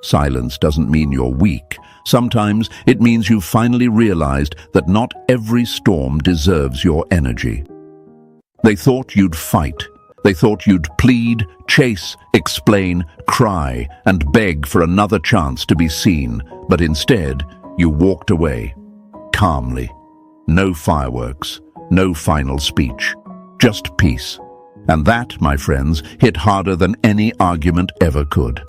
silence doesn't mean you're weak. Sometimes it means you've finally realized that not every storm deserves your energy. They thought you'd fight. They thought you'd plead, chase, explain, cry, and beg for another chance to be seen. But instead, you walked away, calmly. No fireworks, no final speech, just peace. And that, my friends, hit harder than any argument ever could.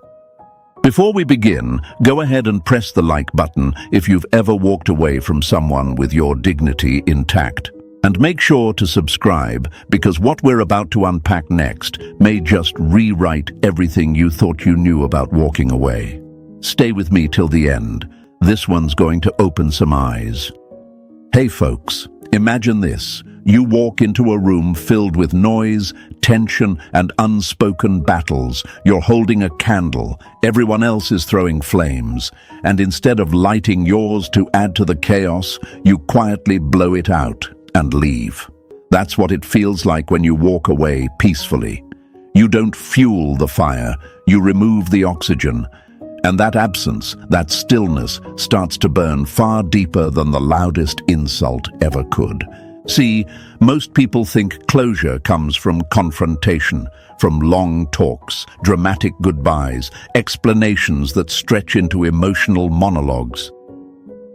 Before we begin, go ahead and press the like button if you've ever walked away from someone with your dignity intact. And make sure to subscribe, because what we're about to unpack next may just rewrite everything you thought you knew about walking away. Stay with me till the end. This one's going to open some eyes. Hey folks, imagine this. You walk into a room filled with noise, tension, and unspoken battles. You're holding a candle. Everyone else is throwing flames. And instead of lighting yours to add to the chaos, you quietly blow it out and leave. That's what it feels like when you walk away peacefully. You don't fuel the fire, you remove the oxygen. And that absence, that stillness, starts to burn far deeper than the loudest insult ever could. See, most people think closure comes from confrontation, from long talks, dramatic goodbyes, explanations that stretch into emotional monologues.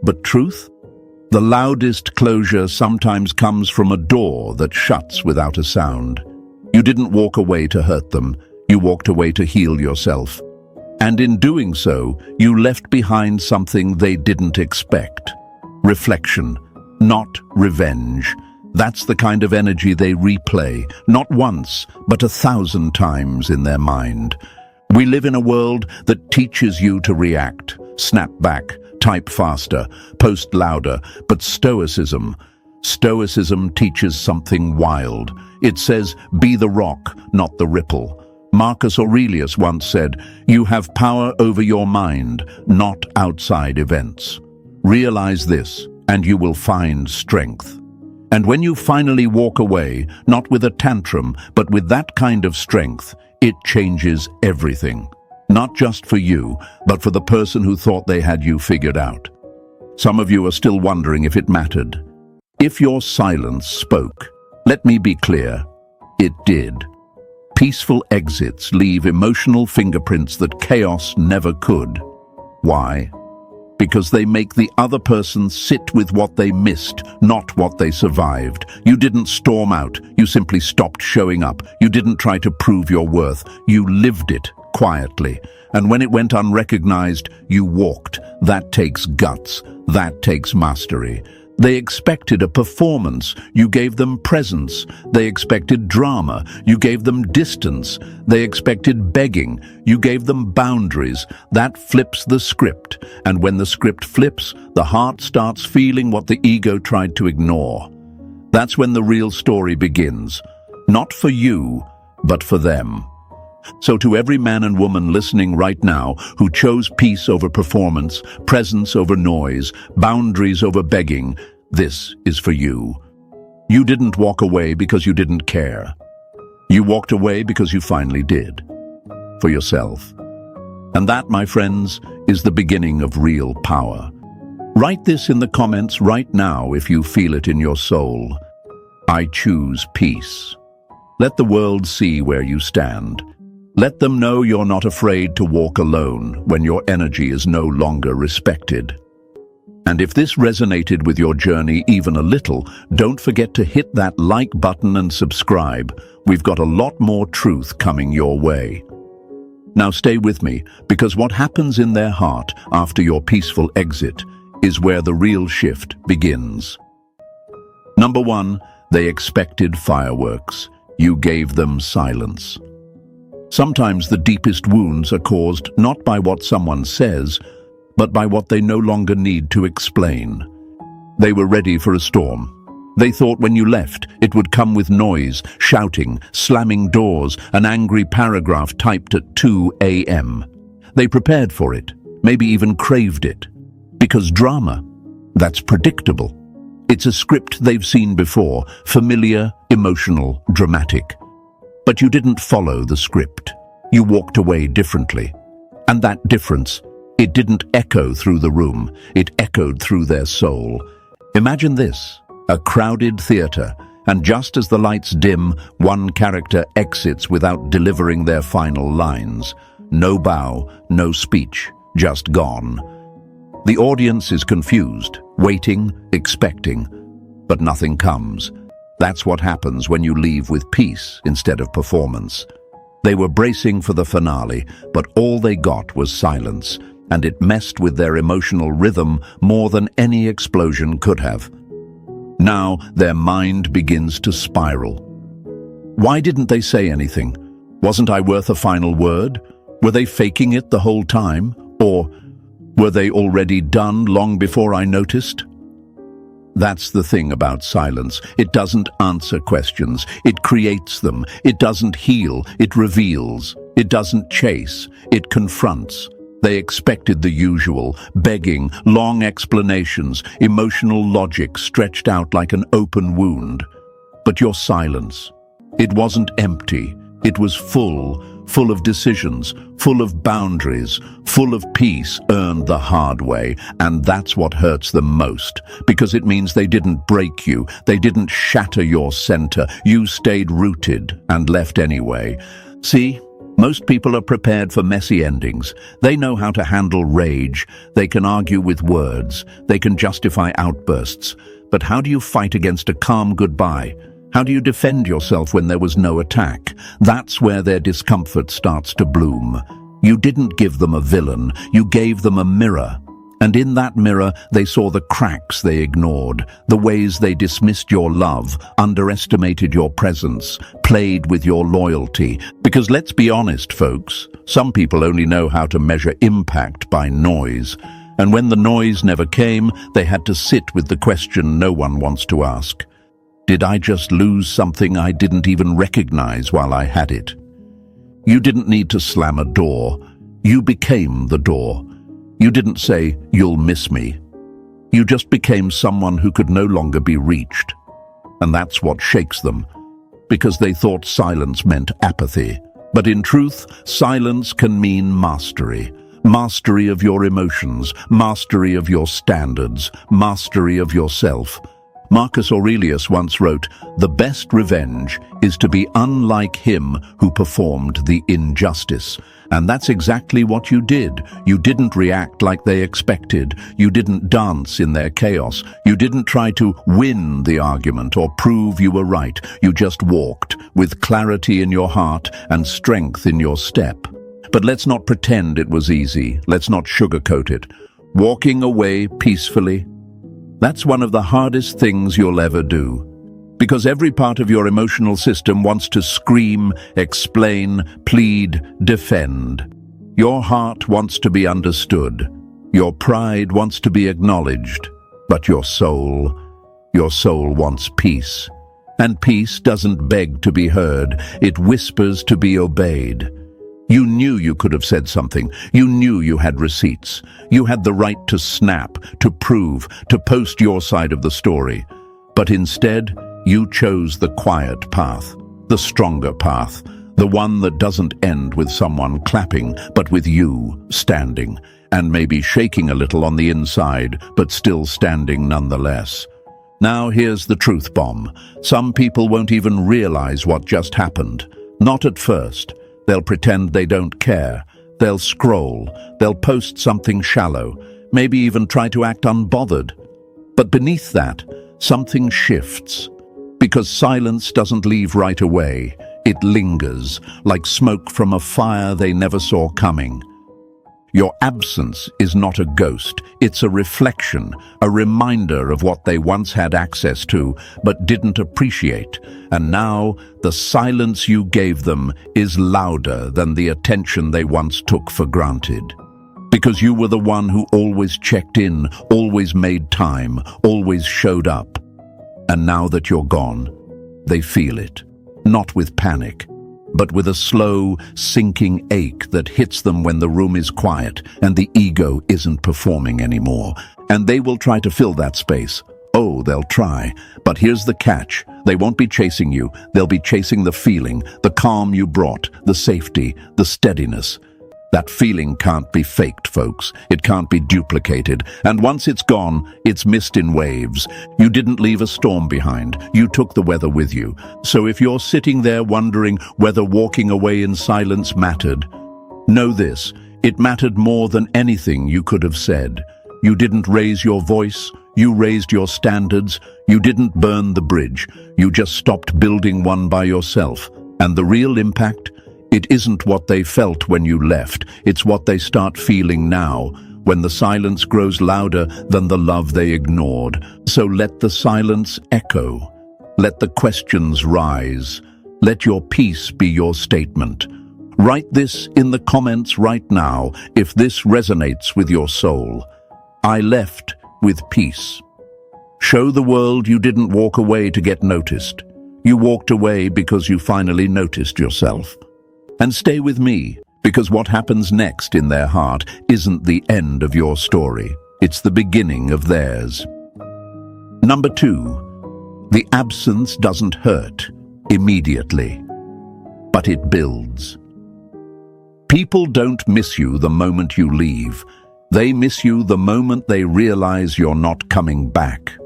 But truth? The loudest closure sometimes comes from a door that shuts without a sound. You didn't walk away to hurt them, you walked away to heal yourself. And in doing so, you left behind something they didn't expect. Reflection, not revenge. That's the kind of energy they replay, not once, but 1,000 times in their mind. We live in a world that teaches you to react, snap back, type faster, post louder, but Stoicism teaches something wild. It says, be the rock, not the ripple. Marcus Aurelius once said, you have power over your mind, not outside events. Realize this, and you will find strength. And when you finally walk away, not with a tantrum, but with that kind of strength, it changes everything. Not just for you, but for the person who thought they had you figured out. Some of you are still wondering if it mattered. If your silence spoke, let me be clear, it did. Peaceful exits leave emotional fingerprints that chaos never could. Why? Because they make the other person sit with what they missed, not what they survived. You didn't storm out, you simply stopped showing up. You didn't try to prove your worth, you lived it quietly. And when it went unrecognized, you walked. That takes guts, that takes mastery. They expected a performance, you gave them presence. They expected drama, you gave them distance. They expected begging, you gave them boundaries. That flips the script. And when the script flips, the heart starts feeling what the ego tried to ignore. That's when the real story begins. Not for you, but for them. So to every man and woman listening right now who chose peace over performance, presence over noise, boundaries over begging, this is for you. You didn't walk away because you didn't care. You walked away because you finally did. For yourself. And that, my friends, is the beginning of real power. Write this in the comments right now if you feel it in your soul. I choose peace. Let the world see where you stand. Let them know you're not afraid to walk alone when your energy is no longer respected. And if this resonated with your journey even a little, don't forget to hit that like button and subscribe. We've got a lot more truth coming your way. Now stay with me, because what happens in their heart after your peaceful exit is where the real shift begins. Number 1, they expected fireworks. You gave them silence. Sometimes the deepest wounds are caused not by what someone says, but by what they no longer need to explain. They were ready for a storm. They thought when you left, it would come with noise, shouting, slamming doors, an angry paragraph typed at 2 a.m. They prepared for it, maybe even craved it. Because drama, that's predictable. It's a script they've seen before, familiar, emotional, dramatic. But you didn't follow the script. You walked away differently. And that difference, it didn't echo through the room, it echoed through their soul. Imagine this, a crowded theater, and just as the lights dim, one character exits without delivering their final lines. No bow, no speech, just gone. The audience is confused, waiting, expecting, but nothing comes. That's what happens when you leave with peace instead of performance. They were bracing for the finale, but all they got was silence, and it messed with their emotional rhythm more than any explosion could have. Now their mind begins to spiral. Why didn't they say anything? Wasn't I worth a final word? Were they faking it the whole time? Or were they already done long before I noticed? That's the thing about silence. It doesn't answer questions. It creates them. It doesn't heal. It reveals. It doesn't chase. It confronts. They expected the usual, begging, long explanations, emotional logic stretched out like an open wound. But your silence, it wasn't empty. It was full of decisions, full of boundaries, full of peace earned the hard way. And that's what hurts them most, because it means they didn't break you, they didn't shatter your center. You stayed rooted and left anyway. See, most people are prepared for messy endings. They know how to handle rage. They can argue with words. They can justify outbursts. But how do you fight against a calm goodbye? How do you defend yourself when there was no attack? That's where their discomfort starts to bloom. You didn't give them a villain, you gave them a mirror. And in that mirror, they saw the cracks they ignored, the ways they dismissed your love, underestimated your presence, played with your loyalty. Because let's be honest, folks, some people only know how to measure impact by noise. And when the noise never came, they had to sit with the question no one wants to ask. Did I just lose something I didn't even recognize while I had it? You didn't need to slam a door. You became the door. You didn't say, "You'll miss me." You just became someone who could no longer be reached. And that's what shakes them, because they thought silence meant apathy. But in truth, silence can mean mastery. Mastery of your emotions, mastery of your standards, mastery of yourself. Marcus Aurelius once wrote, "The best revenge is to be unlike him who performed the injustice." And that's exactly what you did. You didn't react like they expected. You didn't dance in their chaos. You didn't try to win the argument or prove you were right. You just walked, with clarity in your heart and strength in your step. But let's not pretend it was easy. Let's not sugarcoat it. Walking away peacefully, that's one of the hardest things you'll ever do. Because every part of your emotional system wants to scream, explain, plead, defend. Your heart wants to be understood. Your pride wants to be acknowledged. But your soul wants peace. And peace doesn't beg to be heard. It whispers to be obeyed. You knew you could have said something. You knew you had receipts. You had the right to snap, to prove, to post your side of the story. But instead, you chose the quiet path, the stronger path, the one that doesn't end with someone clapping, but with you standing, and maybe shaking a little on the inside, but still standing nonetheless. Now here's the truth bomb. Some people won't even realize what just happened. Not at first. They'll pretend they don't care. They'll scroll. They'll post something shallow, maybe even try to act unbothered. But beneath that, something shifts. Because silence doesn't leave right away. It lingers, like smoke from a fire they never saw coming. Your absence is not a ghost. It's a reflection, a reminder of what they once had access to, but didn't appreciate. And now, the silence you gave them is louder than the attention they once took for granted. Because you were the one who always checked in, always made time, always showed up. And now that you're gone, they feel it. Not with panic, but with a slow, sinking ache that hits them when the room is quiet and the ego isn't performing anymore. And they will try to fill that space. Oh, they'll try. But here's the catch. They won't be chasing you. They'll be chasing the feeling, the calm you brought, the safety, the steadiness. That feeling can't be faked, folks. It can't be duplicated. And once it's gone, it's missed in waves. You didn't leave a storm behind. You took the weather with you. So if you're sitting there wondering whether walking away in silence mattered, know this: it mattered more than anything you could have said. You didn't raise your voice. You raised your standards. You didn't burn the bridge. You just stopped building one by yourself. And the real impact? It isn't what they felt when you left. It's what they start feeling now, when the silence grows louder than the love they ignored. So let the silence echo. Let the questions rise. Let your peace be your statement. Write this in the comments right now if this resonates with your soul. I left with peace. Show the world you didn't walk away to get noticed. You walked away because you finally noticed yourself. And stay with me, because what happens next in their heart isn't the end of your story. It's the beginning of theirs. Number 2, the absence doesn't hurt immediately, but it builds. People don't miss you the moment you leave. They miss you the moment they realize you're not coming back.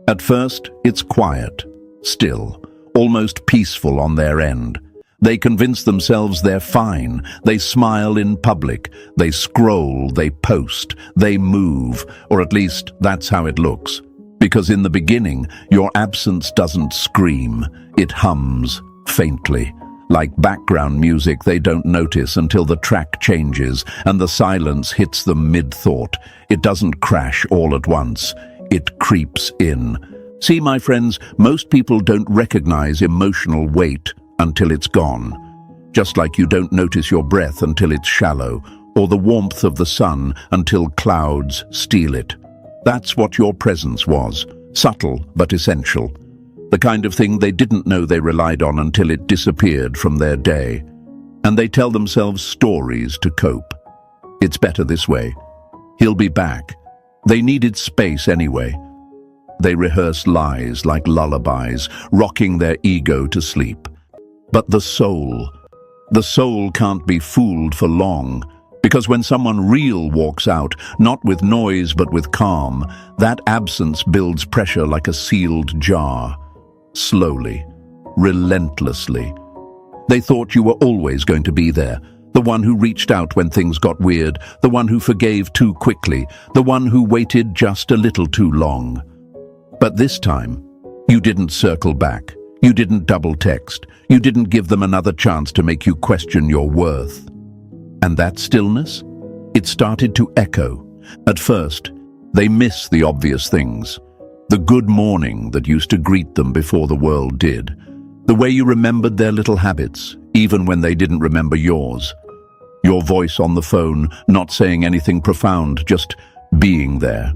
At first, it's quiet, still, almost peaceful on their end. They convince themselves they're fine. They smile in public. They scroll, they post, they move, or at least that's how it looks. Because in the beginning, your absence doesn't scream. It hums faintly. Like background music they don't notice until the track changes and the silence hits them mid-thought. It doesn't crash all at once. It creeps in. See, my friends, most people don't recognize emotional weight until it's gone. Just like you don't notice your breath until it's shallow, or the warmth of the sun until clouds steal it. That's what your presence was, subtle but essential. The kind of thing they didn't know they relied on until it disappeared from their day. And they tell themselves stories to cope. It's better this way. He'll be back. They needed space anyway. They rehearse lies like lullabies, rocking their ego to sleep. But the soul can't be fooled for long, because when someone real walks out, not with noise but with calm, that absence builds pressure like a sealed jar. Slowly, relentlessly. They thought you were always going to be there, the one who reached out when things got weird, the one who forgave too quickly, the one who waited just a little too long. But this time, you didn't circle back. You didn't double text. You didn't give them another chance to make you question your worth. And that stillness? It started to echo. At first, they miss the obvious things. The good morning that used to greet them before the world did. The way you remembered their little habits, even when they didn't remember yours. Your voice on the phone, not saying anything profound, just being there.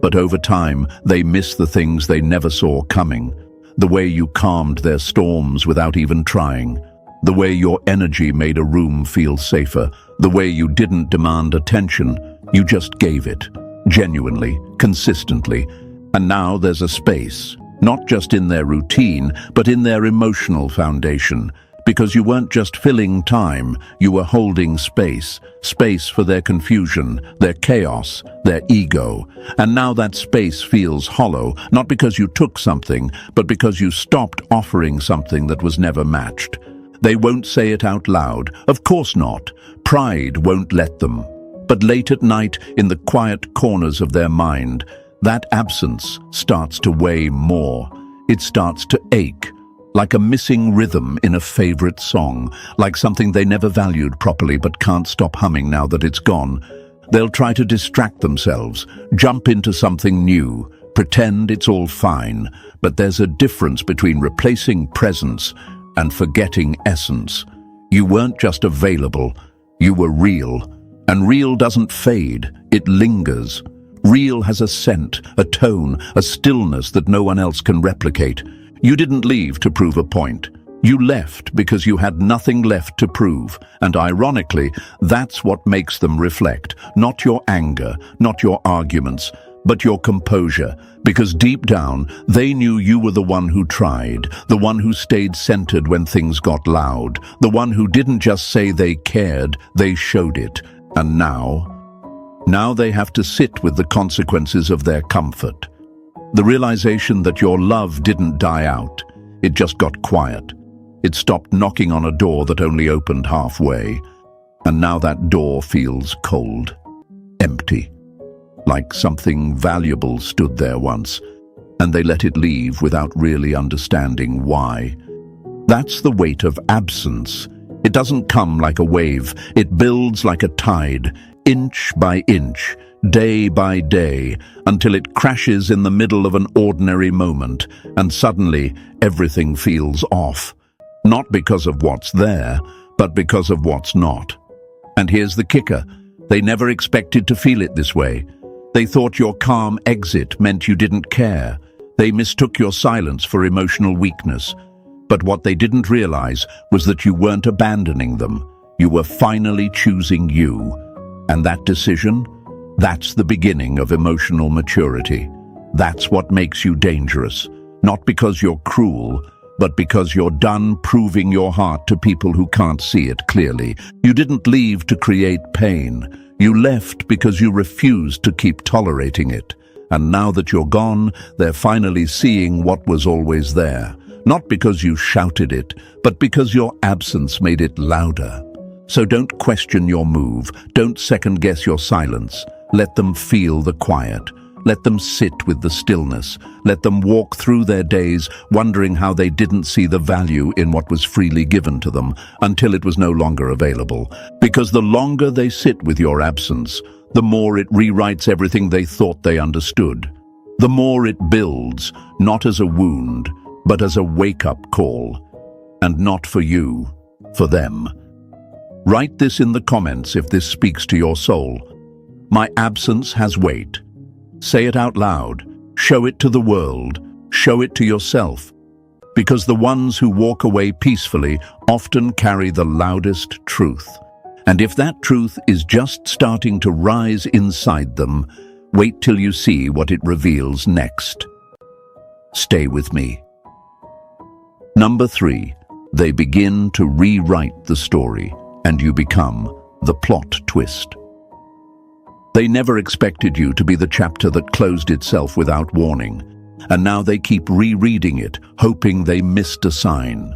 But over time, they miss the things they never saw coming. The way you calmed their storms without even trying. The way your energy made a room feel safer. The way you didn't demand attention. You just gave it. Genuinely, consistently. And now there's a space. Not just in their routine, but in their emotional foundation. Because you weren't just filling time, you were holding space. Space for their confusion, their chaos, their ego. And now that space feels hollow, not because you took something, but because you stopped offering something that was never matched. They won't say it out loud. Of course not. Pride won't let them. But late at night, in the quiet corners of their mind, that absence starts to weigh more. It starts to ache. Like a missing rhythm in a favorite song, like something they never valued properly but can't stop humming now that it's gone. They'll try to distract themselves, jump into something new, pretend it's all fine. But there's a difference between replacing presence and forgetting essence. You weren't just available, you were real. And real doesn't fade, it lingers. Real has a scent, a tone, a stillness that no one else can replicate. You didn't leave to prove a point. You left because you had nothing left to prove. And ironically, that's what makes them reflect. Not your anger, not your arguments, but your composure, because deep down, they knew you were the one who tried, the one who stayed centered when things got loud, the one who didn't just say they cared, they showed it. And now they have to sit with the consequences of their comfort. The realization that your love didn't die out, it just got quiet. It stopped knocking on a door that only opened halfway, and now that door feels cold, empty, like something valuable stood there once, and they let it leave without really understanding why. That's the weight of absence. It doesn't come like a wave, it builds like a tide, inch by inch, day by day, until it crashes in the middle of an ordinary moment, and suddenly everything feels off. Not because of what's there, but because of what's not. And here's the kicker. They never expected to feel it this way. They thought your calm exit meant you didn't care. They mistook your silence for emotional weakness. But what they didn't realize was that you weren't abandoning them. You were finally choosing you. And that decision, that's the beginning of emotional maturity. That's what makes you dangerous. Not because you're cruel, but because you're done proving your heart to people who can't see it clearly. You didn't leave to create pain. You left because you refused to keep tolerating it. And now that you're gone, they're finally seeing what was always there. Not because you shouted it, but because your absence made it louder. So don't question your move. Don't second-guess your silence. Let them feel the quiet. Let them sit with the stillness. Let them walk through their days wondering how they didn't see the value in what was freely given to them until it was no longer available. Because the longer they sit with your absence, the more it rewrites everything they thought they understood. The more it builds, not as a wound, but as a wake-up call. And not for you, for them. Write this in the comments if this speaks to your soul. My absence has weight. Say it out loud. Show it to the world. Show it to yourself. Because the ones who walk away peacefully often carry the loudest truth. And if that truth is just starting to rise inside them, wait till you see what it reveals next. Stay with me. Number 3, they begin to rewrite the story, and you become the plot twist. They never expected you to be the chapter that closed itself without warning, and now they keep rereading it, hoping they missed a sign.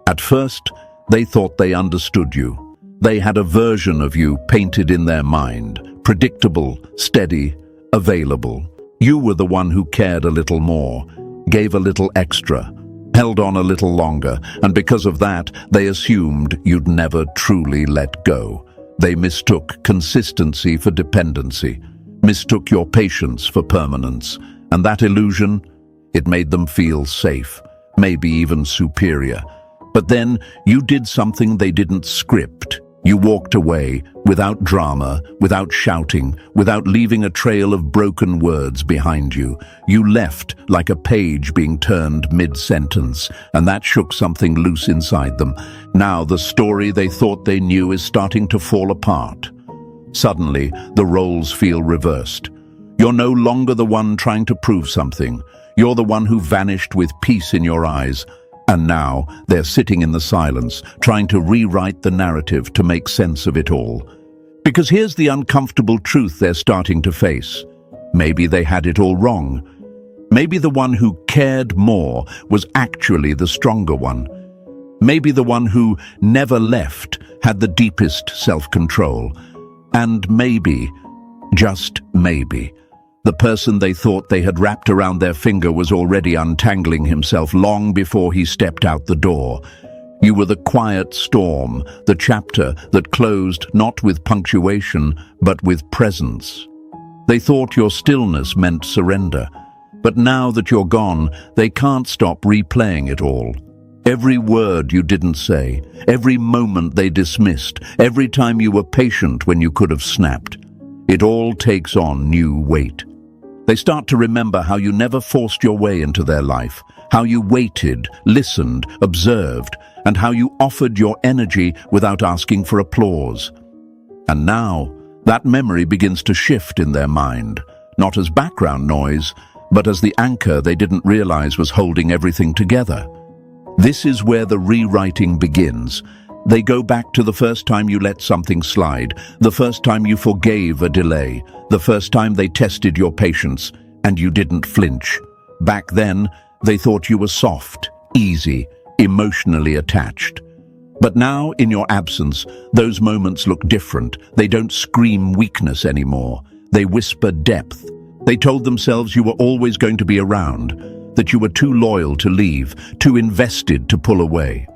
At first, they thought they understood you. They had a version of you painted in their mind, predictable, steady, available. You were the one who cared a little more, gave a little extra, held on a little longer, and because of that, they assumed you'd never truly let go. They mistook consistency for dependency, mistook your patience for permanence, and that illusion, it made them feel safe, maybe even superior. But then you did something they didn't script. You walked away without drama, without shouting, without leaving a trail of broken words behind you. You left like a page being turned mid-sentence, and that shook something loose inside them. Now the story they thought they knew is starting to fall apart. Suddenly, the roles feel reversed. You're no longer the one trying to prove something. You're the one who vanished with peace in your eyes. And now they're sitting in the silence, trying to rewrite the narrative to make sense of it all. Because here's the uncomfortable truth they're starting to face. Maybe they had it all wrong. Maybe the one who cared more was actually the stronger one. Maybe the one who never left had the deepest self-control. And maybe, just maybe, the person they thought they had wrapped around their finger was already untangling himself long before he stepped out the door. You were the quiet storm, the chapter that closed not with punctuation, but with presence. They thought your stillness meant surrender. But now that you're gone, they can't stop replaying it all. Every word you didn't say, every moment they dismissed, every time you were patient when you could have snapped. It all takes on new weight. They start to remember how you never forced your way into their life, how you waited, listened, observed, and how you offered your energy without asking for applause. And now, that memory begins to shift in their mind, not as background noise, but as the anchor they didn't realize was holding everything together. This is where the rewriting begins. They go back to the first time you let something slide, the first time you forgave a delay, the first time they tested your patience, and you didn't flinch. Back then, they thought you were soft, easy, emotionally attached. But now, in your absence, those moments look different. They don't scream weakness anymore. They whisper depth. They told themselves you were always going to be around, that you were too loyal to leave, too invested to pull away.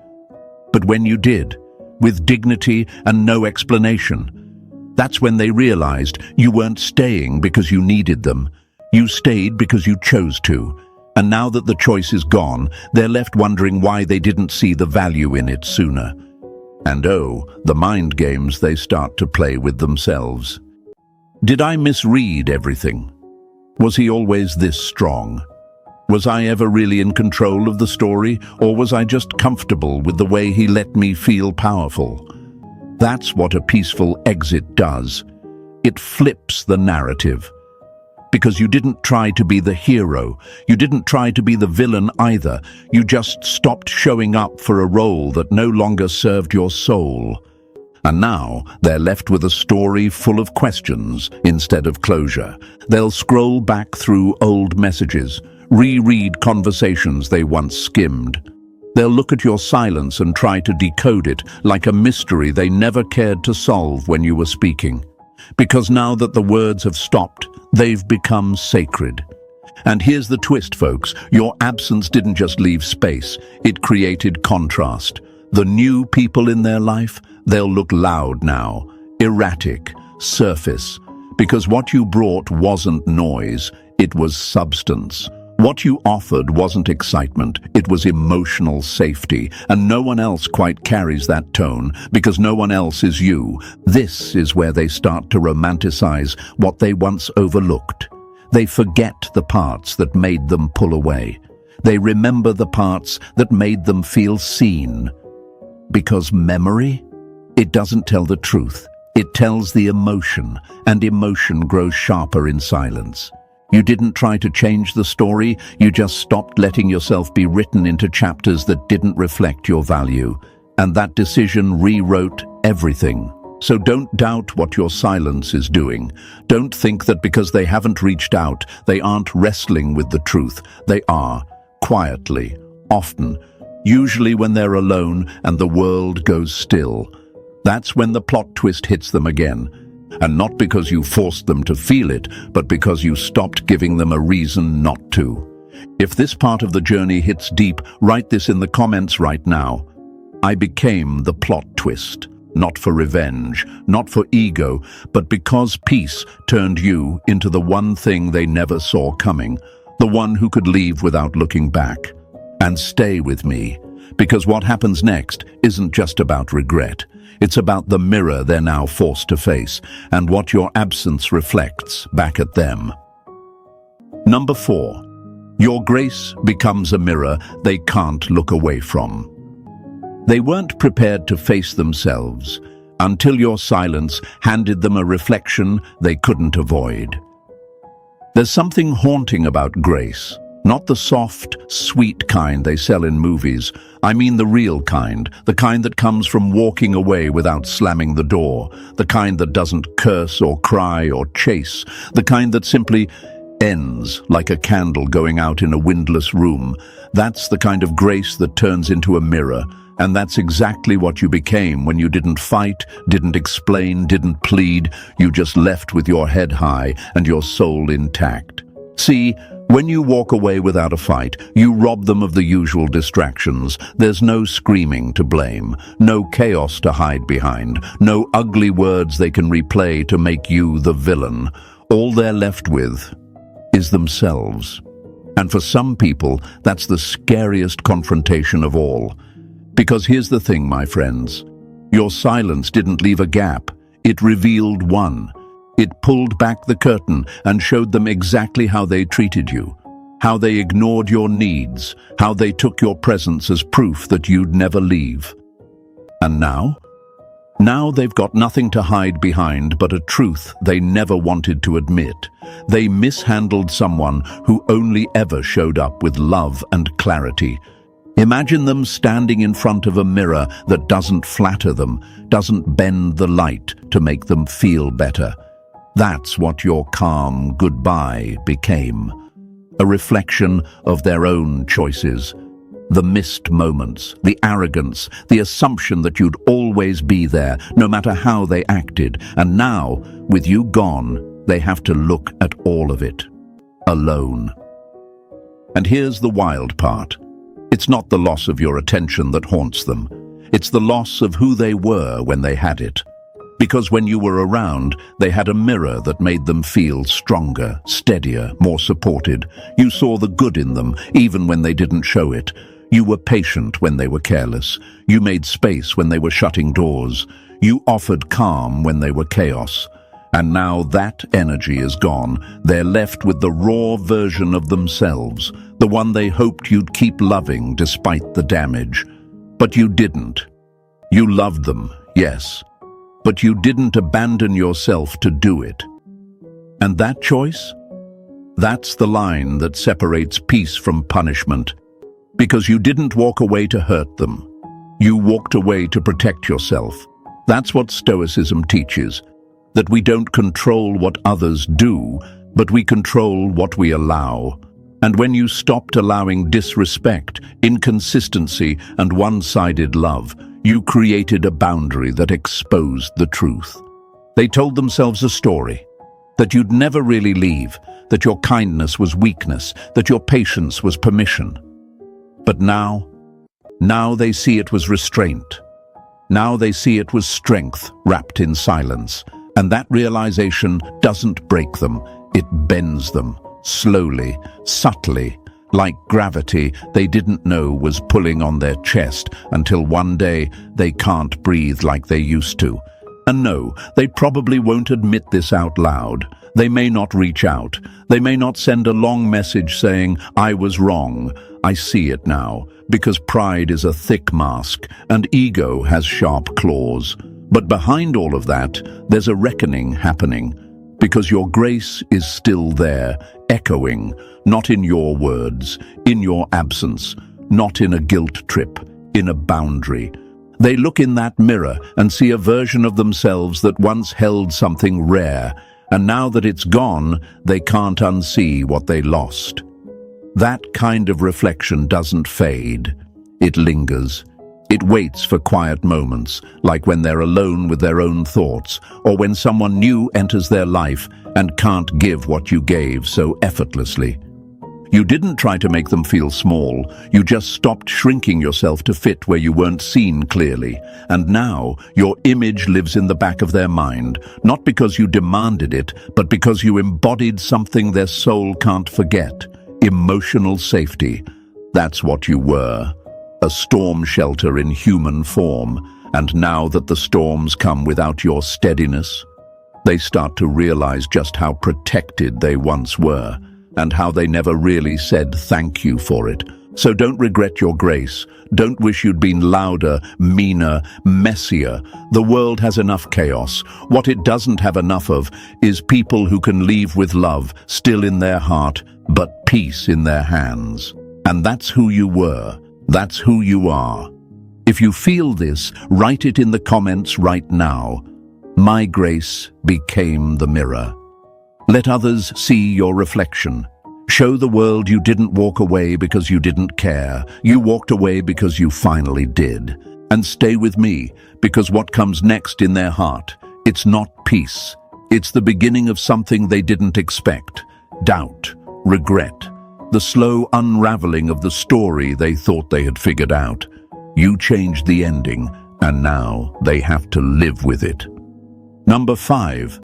But when you did, with dignity and no explanation, that's when they realized you weren't staying because you needed them. You stayed because you chose to. And now that the choice is gone, they're left wondering why they didn't see the value in it sooner. And oh, the mind games they start to play with themselves. Did I misread everything? Was he always this strong? Was I ever really in control of the story, or was I just comfortable with the way he let me feel powerful? That's what a peaceful exit does. It flips the narrative. Because you didn't try to be the hero, you didn't try to be the villain either, you just stopped showing up for a role that no longer served your soul. And now they're left with a story full of questions instead of closure. They'll scroll back through old messages, reread conversations they once skimmed. They'll look at your silence and try to decode it like a mystery they never cared to solve when you were speaking. Because now that the words have stopped, they've become sacred. And here's the twist, folks. Your absence didn't just leave space, it created contrast. The new people in their life, they'll look loud now, erratic, surface. Because what you brought wasn't noise, it was substance. What you offered wasn't excitement, it was emotional safety, and no one else quite carries that tone, because no one else is you. This is where they start to romanticize what they once overlooked. They forget the parts that made them pull away. They remember the parts that made them feel seen. Because memory? It doesn't tell the truth. It tells the emotion, and emotion grows sharper in silence. You didn't try to change the story, you just stopped letting yourself be written into chapters that didn't reflect your value. And that decision rewrote everything. So don't doubt what your silence is doing. Don't think that because they haven't reached out, they aren't wrestling with the truth. They are, quietly, often, usually when they're alone and the world goes still. That's when the plot twist hits them again. And not because you forced them to feel it, but because you stopped giving them a reason not to. If this part of the journey hits deep, write this in the comments right now. I became the plot twist, not for revenge, not for ego, but because peace turned you into the one thing they never saw coming, the one who could leave without looking back. And stay with me, because what happens next isn't just about regret. It's about the mirror they're now forced to face, and what your absence reflects back at them. Number 4. Your grace becomes a mirror they can't look away from. They weren't prepared to face themselves until your silence handed them a reflection they couldn't avoid. There's something haunting about grace. Not the soft, sweet kind they sell in movies. I mean the real kind, the kind that comes from walking away without slamming the door, the kind that doesn't curse or cry or chase, the kind that simply ends like a candle going out in a windless room. That's the kind of grace that turns into a mirror, and that's exactly what you became when you didn't fight, didn't explain, didn't plead. You just left with your head high and your soul intact. See, when you walk away without a fight, you rob them of the usual distractions. There's no screaming to blame, no chaos to hide behind, no ugly words they can replay to make you the villain. All they're left with is themselves. And for some people, that's the scariest confrontation of all. Because here's the thing, my friends. Your silence didn't leave a gap. It revealed one. It pulled back the curtain and showed them exactly how they treated you, how they ignored your needs, how they took your presence as proof that you'd never leave. And now? Now they've got nothing to hide behind but a truth they never wanted to admit. They mishandled someone who only ever showed up with love and clarity. Imagine them standing in front of a mirror that doesn't flatter them, doesn't bend the light to make them feel better. That's what your calm goodbye became. A reflection of their own choices. The missed moments, the arrogance, the assumption that you'd always be there, no matter how they acted. And now, with you gone, they have to look at all of it, alone. And here's the wild part. It's not the loss of your attention that haunts them. It's the loss of who they were when they had it. Because when you were around, they had a mirror that made them feel stronger, steadier, more supported. You saw the good in them, even when they didn't show it. You were patient when they were careless. You made space when they were shutting doors. You offered calm when they were chaos. And now that energy is gone. They're left with the raw version of themselves, the one they hoped you'd keep loving despite the damage. But you didn't. You loved them, yes, but you didn't abandon yourself to do it. And that choice? That's the line that separates peace from punishment. Because you didn't walk away to hurt them. You walked away to protect yourself. That's what Stoicism teaches, that we don't control what others do, but we control what we allow. And when you stopped allowing disrespect, inconsistency, and one-sided love, you created a boundary that exposed the truth. They told themselves a story, that you'd never really leave, that your kindness was weakness, that your patience was permission. But now they see it was restraint. Now they see it was strength wrapped in silence. And that realization doesn't break them, it bends them, slowly, subtly, like gravity they didn't know was pulling on their chest until one day they can't breathe like they used to. And no, they probably won't admit this out loud. They may not reach out. They may not send a long message saying, "I was wrong. I see it now," because pride is a thick mask and ego has sharp claws. But behind all of that, there's a reckoning happening, because your grace is still there, echoing, not in your words, in your absence, not in a guilt trip, in a boundary. They look in that mirror and see a version of themselves that once held something rare, and now that it's gone, they can't unsee what they lost. That kind of reflection doesn't fade. It lingers. It waits for quiet moments, like when they're alone with their own thoughts, or when someone new enters their life and can't give what you gave so effortlessly. You didn't try to make them feel small, you just stopped shrinking yourself to fit where you weren't seen clearly. And now, your image lives in the back of their mind, not because you demanded it, but because you embodied something their soul can't forget. Emotional safety. That's what you were. A storm shelter in human form, and now that the storms come without your steadiness, they start to realize just how protected they once were, and how they never really said thank you for it. So don't regret your grace. Don't wish you'd been louder, meaner, messier. The world has enough chaos. What it doesn't have enough of is people who can leave with love still in their heart, but peace in their hands. And that's who you were. That's who you are. If you feel this, write it in the comments right now. My grace became the mirror. Let others see your reflection. Show the world you didn't walk away because you didn't care. You walked away because you finally did. And stay with me, because what comes next in their heart, it's not peace. It's the beginning of something they didn't expect. Doubt, regret, the slow unraveling of the story they thought they had figured out. You changed the ending, and now they have to live with it. Number 5.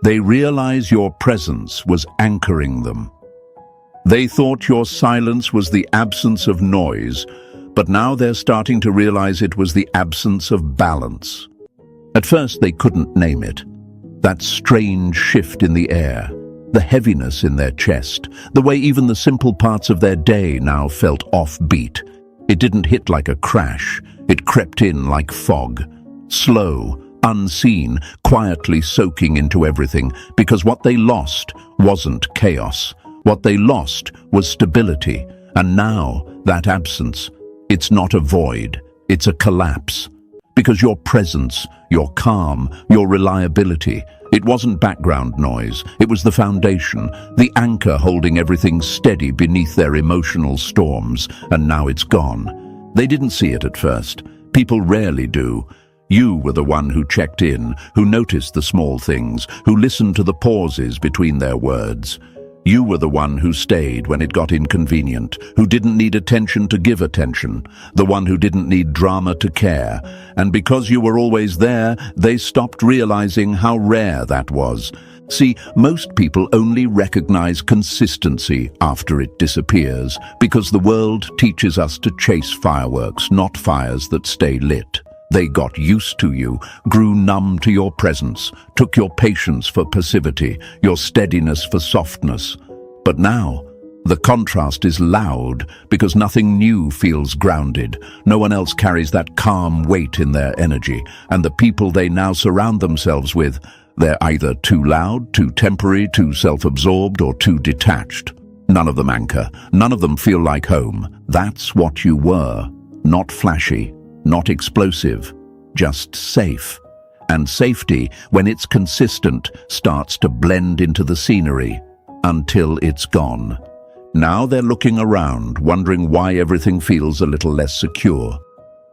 They realize your presence was anchoring them. They thought your silence was the absence of noise, but now they're starting to realize it was the absence of balance. At first they couldn't name it. That strange shift in the air, the heaviness in their chest, the way even the simple parts of their day now felt offbeat. It didn't hit like a crash. It crept in like fog. Slow, unseen, quietly soaking into everything, because what they lost wasn't chaos. What they lost was stability, and now that absence, it's not a void, it's a collapse. Because your presence, your calm, your reliability, it wasn't background noise, it was the foundation, the anchor holding everything steady beneath their emotional storms, and now it's gone. They didn't see it at first. People rarely do. You were the one who checked in, who noticed the small things, who listened to the pauses between their words. You were the one who stayed when it got inconvenient, who didn't need attention to give attention, the one who didn't need drama to care. And because you were always there, they stopped realizing how rare that was. See, most people only recognize consistency after it disappears, because the world teaches us to chase fireworks, not fires that stay lit. They got used to you, grew numb to your presence, took your patience for passivity, your steadiness for softness. But now, the contrast is loud because nothing new feels grounded. No one else carries that calm weight in their energy, and the people they now surround themselves with, they're either too loud, too temporary, too self-absorbed, or too detached. None of them anchor. None of them feel like home. That's what you were. Not flashy. Not explosive, just safe. And safety, when it's consistent, starts to blend into the scenery until it's gone. Now they're looking around, wondering why everything feels a little less secure,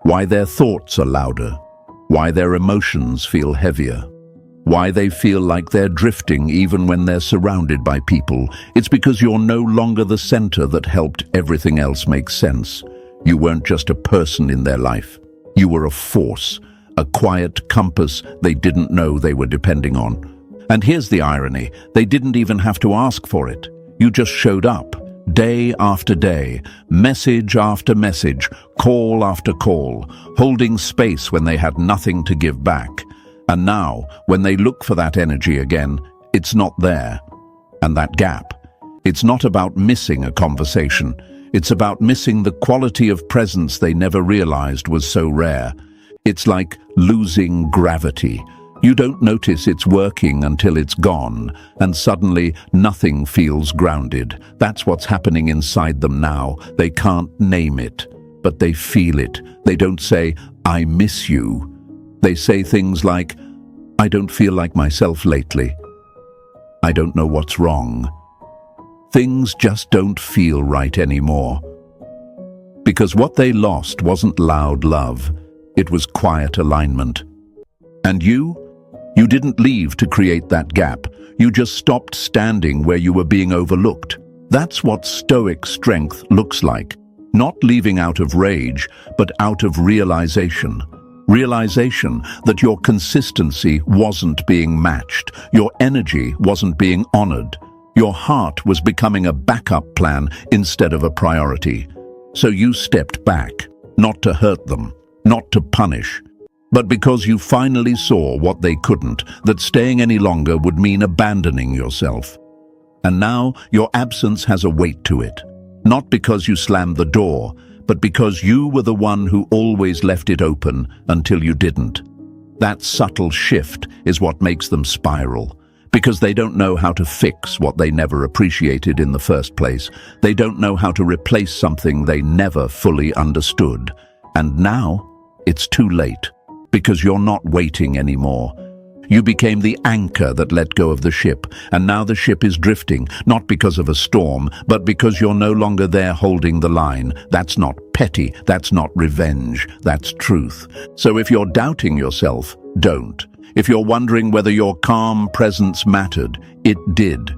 why their thoughts are louder, why their emotions feel heavier, why they feel like they're drifting even when they're surrounded by people. It's because you're no longer the center that helped everything else make sense. You weren't just a person in their life. You were a force, a quiet compass they didn't know they were depending on. And here's the irony, they didn't even have to ask for it. You just showed up, day after day, message after message, call after call, holding space when they had nothing to give back. And now, when they look for that energy again, it's not there. And that gap, it's not about missing a conversation. It's about missing the quality of presence they never realized was so rare. It's like losing gravity. You don't notice it's working until it's gone, and suddenly nothing feels grounded. That's what's happening inside them now. They can't name it, but they feel it. They don't say, "I miss you." They say things like, "I don't feel like myself lately. I don't know what's wrong." Things just don't feel right anymore. Because what they lost wasn't loud love, it was quiet alignment. And you didn't leave to create that gap. You just stopped standing where you were being overlooked. That's what Stoic strength looks like. Not leaving out of rage, but out of realization. Realization that your consistency wasn't being matched, your energy wasn't being honored. Your heart was becoming a backup plan instead of a priority. So you stepped back, not to hurt them, not to punish, but because you finally saw what they couldn't, that staying any longer would mean abandoning yourself. And now your absence has a weight to it, not because you slammed the door, but because you were the one who always left it open until you didn't. That subtle shift is what makes them spiral. Because they don't know how to fix what they never appreciated in the first place. They don't know how to replace something they never fully understood. And now, it's too late, because you're not waiting anymore. You became the anchor that let go of the ship, and now the ship is drifting, not because of a storm, but because you're no longer there holding the line. That's not petty, that's not revenge, that's truth. So if you're doubting yourself, don't. If you're wondering whether your calm presence mattered, it did.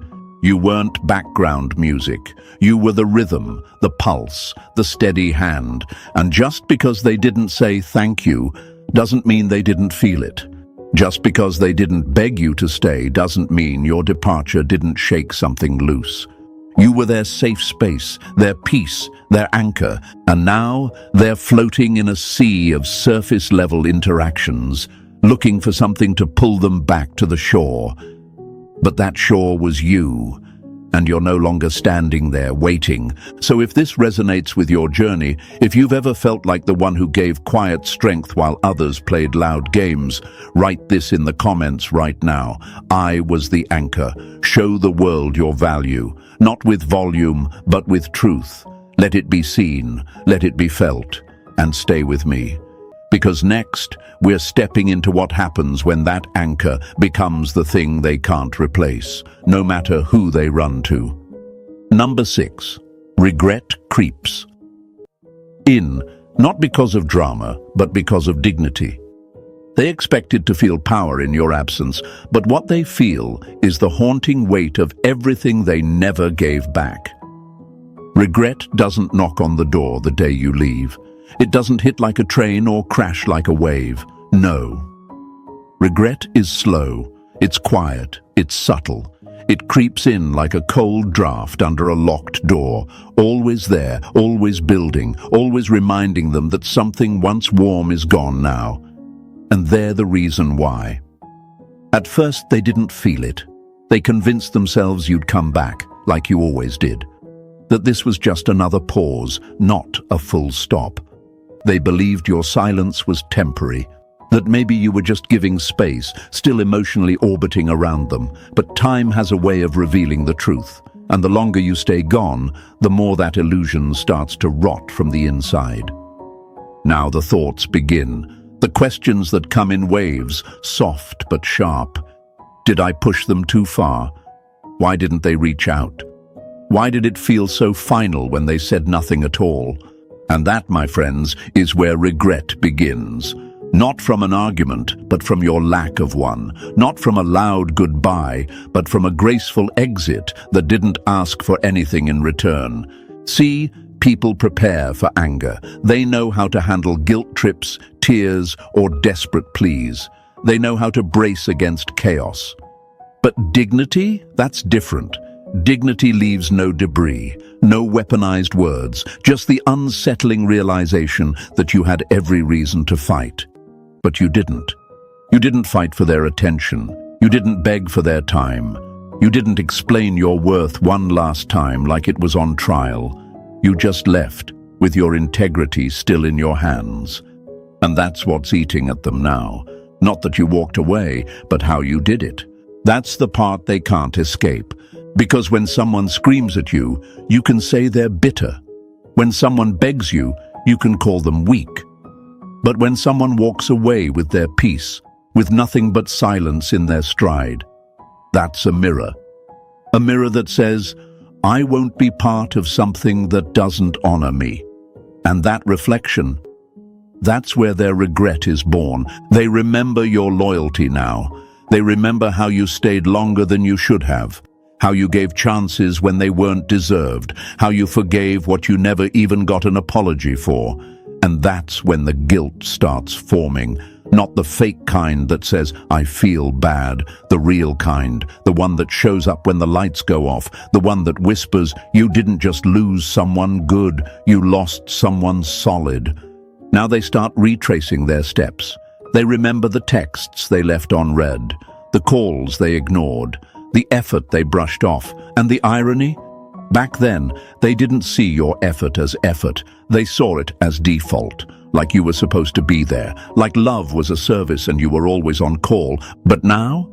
You weren't background music. You were the rhythm, the pulse, the steady hand. And just because they didn't say thank you doesn't mean they didn't feel it. Just because they didn't beg you to stay doesn't mean your departure didn't shake something loose. You were their safe space, their peace, their anchor, and now they're floating in a sea of surface-level interactions, looking for something to pull them back to the shore. But that shore was you, and you're no longer standing there waiting. So if this resonates with your journey, if you've ever felt like the one who gave quiet strength while others played loud games, write this in the comments right now. I was the anchor. Show the world your value, not with volume, but with truth. Let it be seen, let it be felt, and stay with me. Because next, we're stepping into what happens when that anchor becomes the thing they can't replace, no matter who they run to. Number 6. Regret creeps in, not because of drama, but because of dignity. They expected to feel power in your absence, but what they feel is the haunting weight of everything they never gave back. Regret doesn't knock on the door the day you leave. It doesn't hit like a train or crash like a wave. No. Regret is slow, it's quiet, it's subtle. It creeps in like a cold draft under a locked door, always there, always building, always reminding them that something once warm is gone now. And they're the reason why. At first they didn't feel it. They convinced themselves you'd come back, like you always did. That this was just another pause, not a full stop. They believed your silence was temporary, that maybe you were just giving space, still emotionally orbiting around them. But time has a way of revealing the truth, and the longer you stay gone, the more that illusion starts to rot from the inside. Now the thoughts begin, the questions that come in waves, soft but sharp. Did I push them too far? Why didn't they reach out? Why did it feel so final when they said nothing at all? And that, my friends, is where regret begins. Not from an argument, but from your lack of one. Not from a loud goodbye, but from a graceful exit that didn't ask for anything in return. See, people prepare for anger. They know how to handle guilt trips, tears, or desperate pleas. They know how to brace against chaos. But dignity, that's different. Dignity leaves no debris, no weaponized words, just the unsettling realization that you had every reason to fight. But you didn't. You didn't fight for their attention. You didn't beg for their time. You didn't explain your worth one last time like it was on trial. You just left, with your integrity still in your hands. And that's what's eating at them now. Not that you walked away, but how you did it. That's the part they can't escape. Because when someone screams at you, you can say they're bitter. When someone begs you, you can call them weak. But when someone walks away with their peace, with nothing but silence in their stride, that's a mirror. A mirror that says, I won't be part of something that doesn't honor me. And that reflection, that's where their regret is born. They remember your loyalty now. They remember how you stayed longer than you should have. How you gave chances when they weren't deserved, how you forgave what you never even got an apology for. And that's when the guilt starts forming, not the fake kind that says, I feel bad, the real kind, the one that shows up when the lights go off, the one that whispers, you didn't just lose someone good, you lost someone solid. Now they start retracing their steps. They remember the texts they left unread, the calls they ignored, the effort they brushed off, and the irony? Back then, they didn't see your effort as effort. They saw it as default, like you were supposed to be there, like love was a service and you were always on call. But now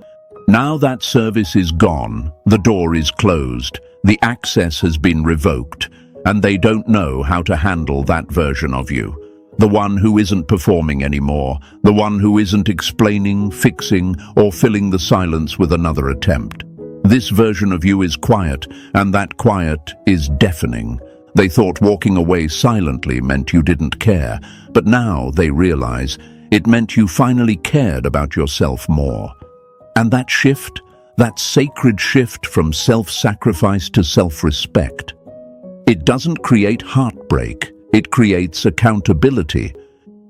that service is gone, the door is closed, the access has been revoked, and they don't know how to handle that version of you. The one who isn't performing anymore, the one who isn't explaining, fixing, or filling the silence with another attempt. This version of you is quiet, and that quiet is deafening. They thought walking away silently meant you didn't care, but now they realize it meant you finally cared about yourself more. And that shift, that sacred shift from self-sacrifice to self-respect, it doesn't create heartbreak, it creates accountability.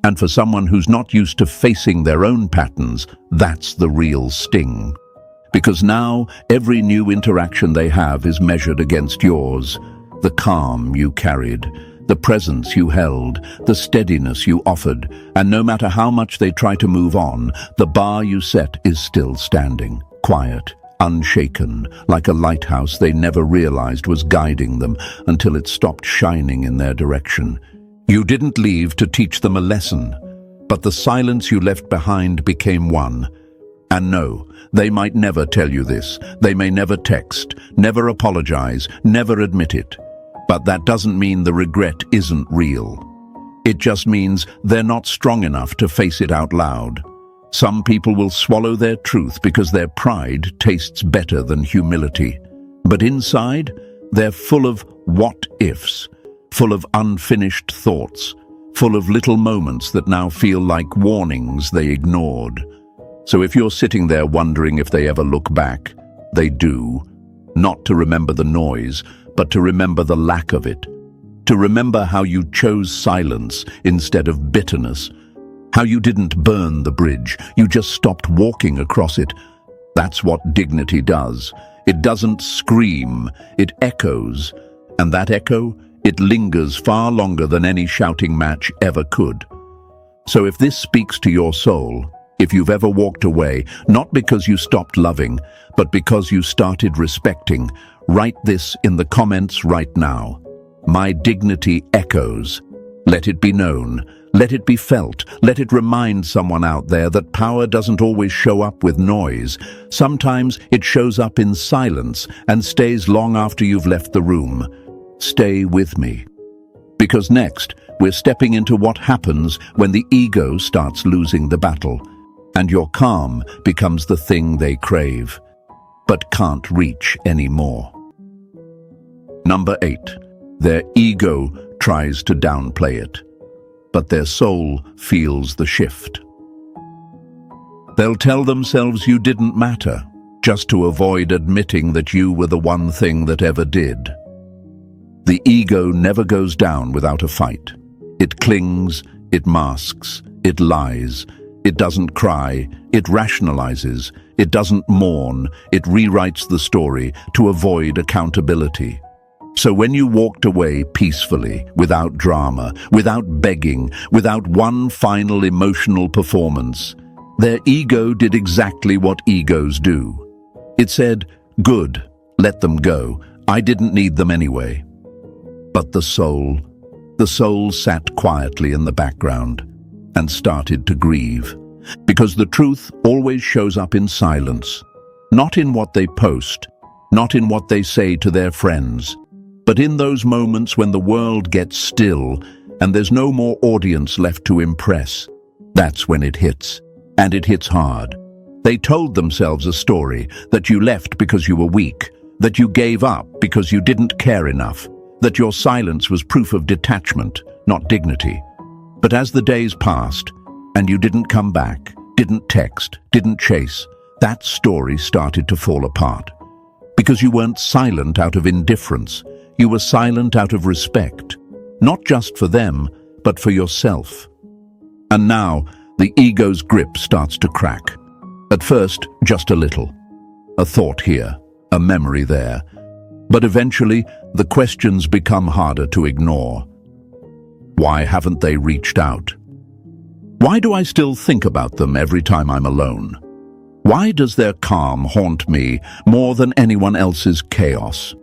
And for someone who's not used to facing their own patterns, that's the real sting. Because now, every new interaction they have is measured against yours. The calm you carried, the presence you held, the steadiness you offered, and no matter how much they try to move on, the bar you set is still standing, quiet, unshaken, like a lighthouse they never realized was guiding them until it stopped shining in their direction. You didn't leave to teach them a lesson, but the silence you left behind became one. And no, they might never tell you this. They may never text, never apologize, never admit it. But that doesn't mean the regret isn't real. It just means they're not strong enough to face it out loud. Some people will swallow their truth because their pride tastes better than humility. But inside, they're full of what-ifs, full of unfinished thoughts, full of little moments that now feel like warnings they ignored. So if you're sitting there wondering if they ever look back, they do. Not to remember the noise, but to remember the lack of it. To remember how you chose silence instead of bitterness. How you didn't burn the bridge, you just stopped walking across it. That's what dignity does. It doesn't scream, it echoes. And that echo, it lingers far longer than any shouting match ever could. So if this speaks to your soul, if you've ever walked away, not because you stopped loving, but because you started respecting, write this in the comments right now. My dignity echoes. Let it be known. Let it be felt. Let it remind someone out there that power doesn't always show up with noise. Sometimes it shows up in silence and stays long after you've left the room. Stay with me. Because next, we're stepping into what happens when the ego starts losing the battle, and your calm becomes the thing they crave, but can't reach anymore. Number 8. Their ego tries to downplay it, but their soul feels the shift. They'll tell themselves you didn't matter, just to avoid admitting that you were the one thing that ever did. The ego never goes down without a fight. It clings, it masks, it lies. It doesn't cry, it rationalizes. It doesn't mourn, it rewrites the story to avoid accountability. So when you walked away peacefully, without drama, without begging, without one final emotional performance, their ego did exactly what egos do. It said, "Good, let them go. I didn't need them anyway." But the soul sat quietly in the background and started to grieve. Because the truth always shows up in silence, not in what they post, not in what they say to their friends, but in those moments when the world gets still and there's no more audience left to impress. That's when it hits, and it hits hard. They told themselves a story that you left because you were weak, that you gave up because you didn't care enough, that your silence was proof of detachment, not dignity. But as the days passed, and you didn't come back, didn't text, didn't chase, that story started to fall apart. Because you weren't silent out of indifference, you were silent out of respect, not just for them, but for yourself. And now, the ego's grip starts to crack. At first, just a little. A thought here, a memory there. But eventually, the questions become harder to ignore. Why haven't they reached out? Why do I still think about them every time I'm alone? Why does their calm haunt me more than anyone else's chaos?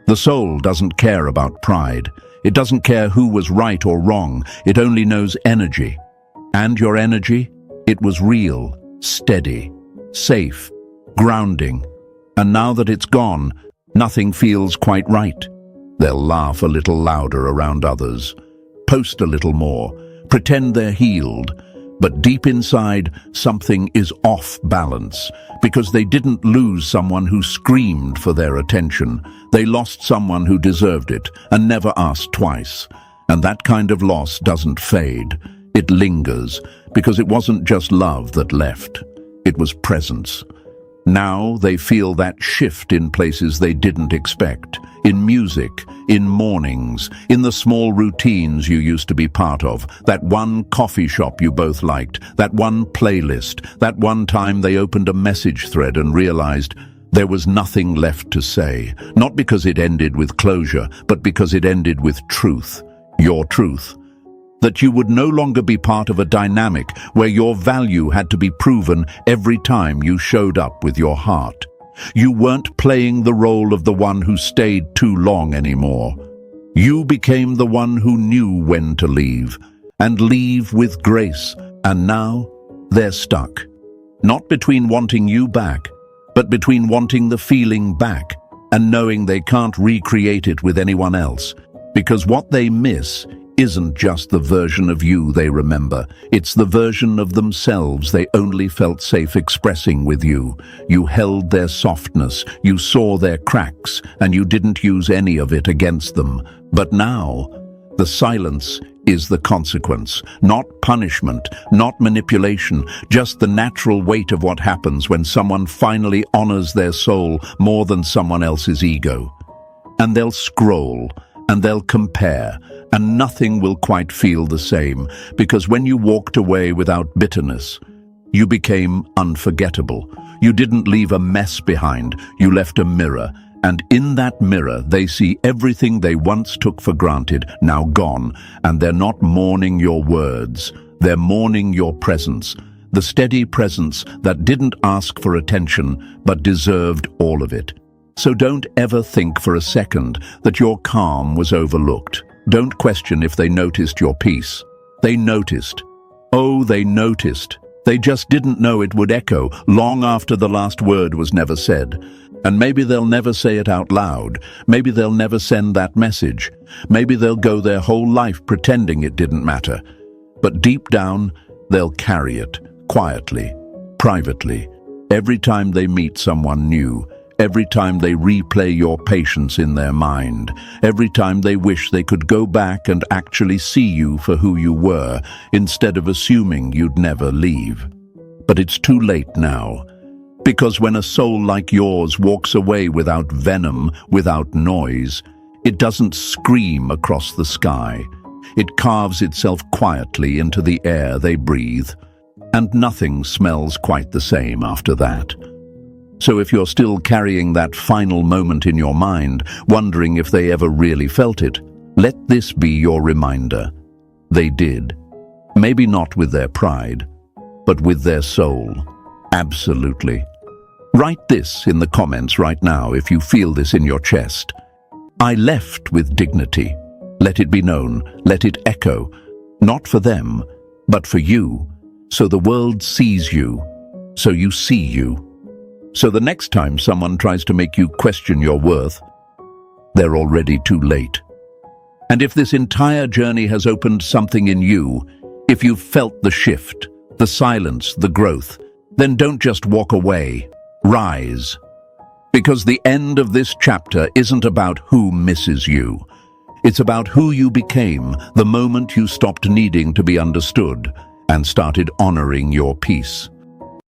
The soul doesn't care about pride. It doesn't care who was right or wrong. It only knows energy. And your energy? It was real, steady, safe, grounding. And now that it's gone, nothing feels quite right. They'll laugh a little louder around others, post a little more, pretend they're healed, but deep inside, something is off balance, because they didn't lose someone who screamed for their attention. They lost someone who deserved it and never asked twice. And that kind of loss doesn't fade. It lingers, because it wasn't just love that left. It was presence. Now they feel that shift in places they didn't expect. In music, in mornings, in the small routines you used to be part of, that one coffee shop you both liked, that one playlist, that one time they opened a message thread and realized there was nothing left to say. Not because it ended with closure, but because it ended with truth. Your truth. That you would no longer be part of a dynamic where your value had to be proven every time you showed up with your heart. You weren't playing the role of the one who stayed too long anymore. You became the one who knew when to leave, and leave with grace, and now they're stuck. Not between wanting you back, but between wanting the feeling back and knowing they can't recreate it with anyone else, because what they miss isn't just the version of you they remember. It's the version of themselves they only felt safe expressing with you. You held their softness, you saw their cracks, and you didn't use any of it against them. But now, the silence is the consequence, not punishment, not manipulation, just the natural weight of what happens when someone finally honors their soul more than someone else's ego. And they'll scroll, and they'll compare, and nothing will quite feel the same, because when you walked away without bitterness, you became unforgettable. You didn't leave a mess behind, you left a mirror, and in that mirror they see everything they once took for granted, now gone, and they're not mourning your words, they're mourning your presence, the steady presence that didn't ask for attention, but deserved all of it. So don't ever think for a second that your calm was overlooked. Don't question if they noticed your peace. They noticed. Oh, they noticed. They just didn't know it would echo long after the last word was never said. And maybe they'll never say it out loud. Maybe they'll never send that message. Maybe they'll go their whole life pretending it didn't matter. But deep down, they'll carry it, quietly, privately, every time they meet someone new. Every time they replay your patience in their mind, every time they wish they could go back and actually see you for who you were, instead of assuming you'd never leave. But it's too late now, because when a soul like yours walks away without venom, without noise, it doesn't scream across the sky. It carves itself quietly into the air they breathe, and nothing smells quite the same after that. So if you're still carrying that final moment in your mind, wondering if they ever really felt it, let this be your reminder. They did. Maybe not with their pride, but with their soul. Absolutely. Write this in the comments right now if you feel this in your chest. I left with dignity. Let it be known, let it echo, not for them, but for you, so the world sees you, so you see you. So the next time someone tries to make you question your worth, they're already too late. And if this entire journey has opened something in you, if you've felt the shift, the silence, the growth, then don't just walk away, rise. Because the end of this chapter isn't about who misses you. It's about who you became the moment you stopped needing to be understood and started honoring your peace.